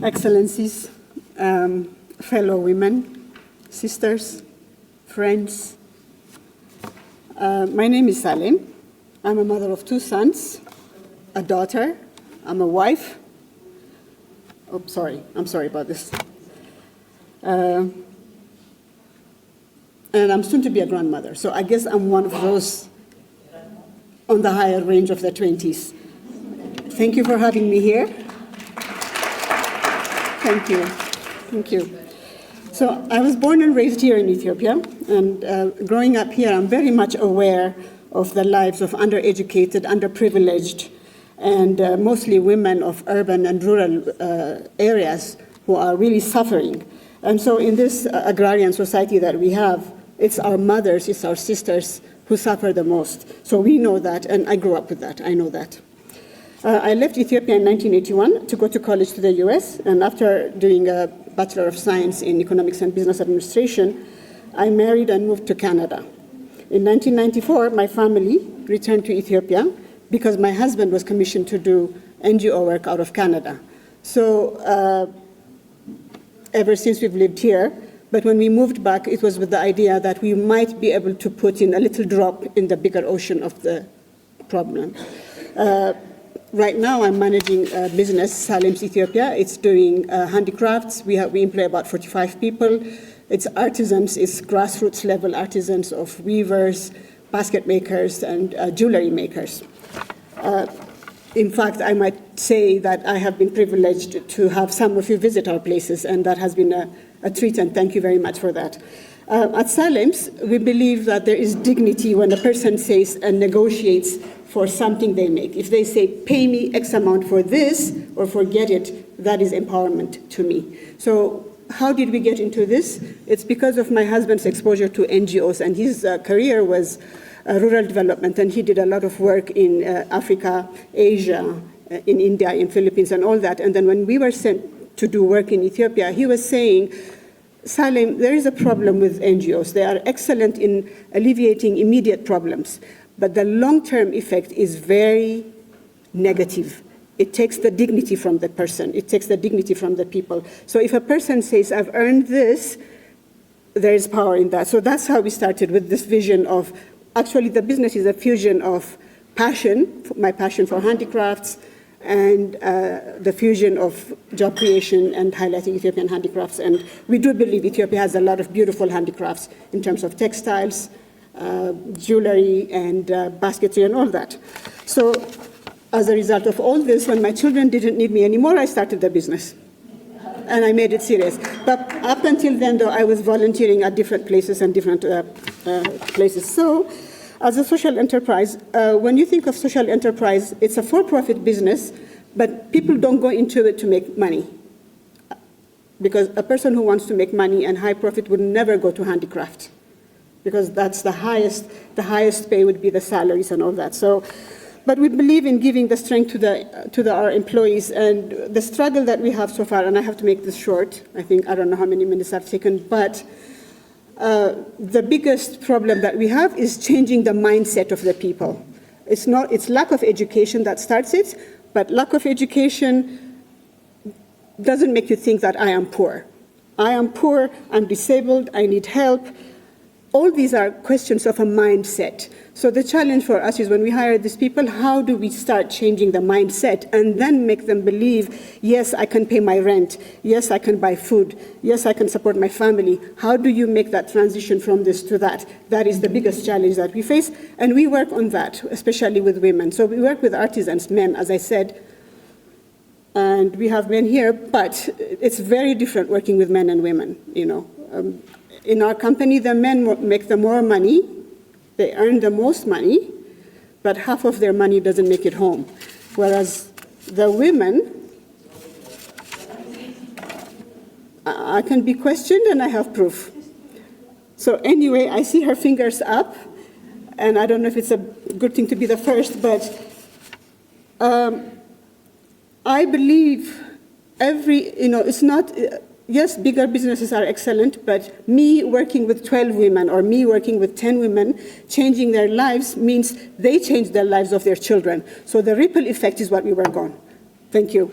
Excellencies, fellow women, sisters, friends. My name is Salem. I'm a mother of 2 sons, a daughter. I'm a wife. Oh, sorry. I'm sorry about this. And I'm soon to be a grandmother. So I guess I'm one of those on the higher range of the 20s. Thank you for having me here. Thank you. Thank you. So I was born and raised here in Ethiopia, and growing up here, I'm very much aware of the lives of undereducated, underprivileged, and mostly women of urban and rural areas who are really suffering. And so in this agrarian society that we have, it's our mothers, it's our sisters who suffer the most. So we know that, and I grew up with that, I know that. I left Ethiopia in 1981 to go to college to the US, and after doing a Bachelor of Science in Economics and Business Administration, I married and moved to Canada. In 1994, my family returned to Ethiopia because my husband was commissioned to do NGO work out of Canada. So ever since we've lived here, but when we moved back, it was with the idea that we might be able to put in a little drop in the bigger ocean of the problem. Right now, I'm managing a business, Salem's Ethiopia. It's doing handicrafts. We employ about 45 people. It's artisans, it's grassroots level artisans of weavers, basket makers, and jewelry makers. In fact, I might say that I have been privileged to have some of you visit our places, and that has been a treat, and thank you very much for that. At Salem's, we believe that there is dignity when a person says and negotiates for something they make. If they say, pay me X amount for this, or forget it, that is empowerment to me. So how did we get into this? It's because of my husband's exposure to NGOs, and his career was rural development, and he did a lot of work in Africa, Asia, in India, in Philippines, and all that. And then when we were sent to do work in Ethiopia, he was saying, Salem, there is a problem with NGOs. They are excellent in alleviating immediate problems, but the long-term effect is very negative. It takes the dignity from the person. It takes the dignity from the people. So if a person says, I've earned this, there is power in that. So that's how we started with this vision of, actually the business is a fusion of passion, my passion for handicrafts, and the fusion of job creation and highlighting Ethiopian handicrafts. And we do believe Ethiopia has a lot of beautiful handicrafts in terms of textiles, jewelry, and basketry, and all that. So as a result of all this, when my children didn't need me anymore, I started the business. And I made it serious. But up until then, though, I was volunteering at different places and different places. So as a social enterprise, when you think of social enterprise, it's a for-profit business, but people don't go into it to make money. Because a person who wants to make money and high profit would never go to handicraft, because that's the highest pay would be the salaries and all that. So, but we believe in giving the strength to our employees, and the struggle that we have so far, and I have to make this short, I don't know how many minutes I've taken, but the biggest problem that we have is changing the mindset of the people. It's lack of education that starts it, but lack of education doesn't make you think that I am poor. I am poor, I'm disabled, I need help. All these are questions of a mindset. So the challenge for us is when we hire these people, how do we start changing the mindset and then make them believe, yes, I can pay my rent, yes, I can buy food, yes, I can support my family. How do you make that transition from this to that? That is the biggest challenge that we face, and we work on that, especially with women. So we work with artisans, men, as I said, and we have men here, but it's very different working with men and women, In our company, the men make the more money, they earn the most money, but half of their money doesn't make it home. Whereas the women, I can be questioned and I have proof. So anyway, I see her fingers up, and I don't know if it's a good thing to be the first, but I believe it's not, yes, bigger businesses are excellent, but me working with 12 women or me working with 10 women, changing their lives means they change the lives of their children. So the ripple effect is what we work on. Thank you.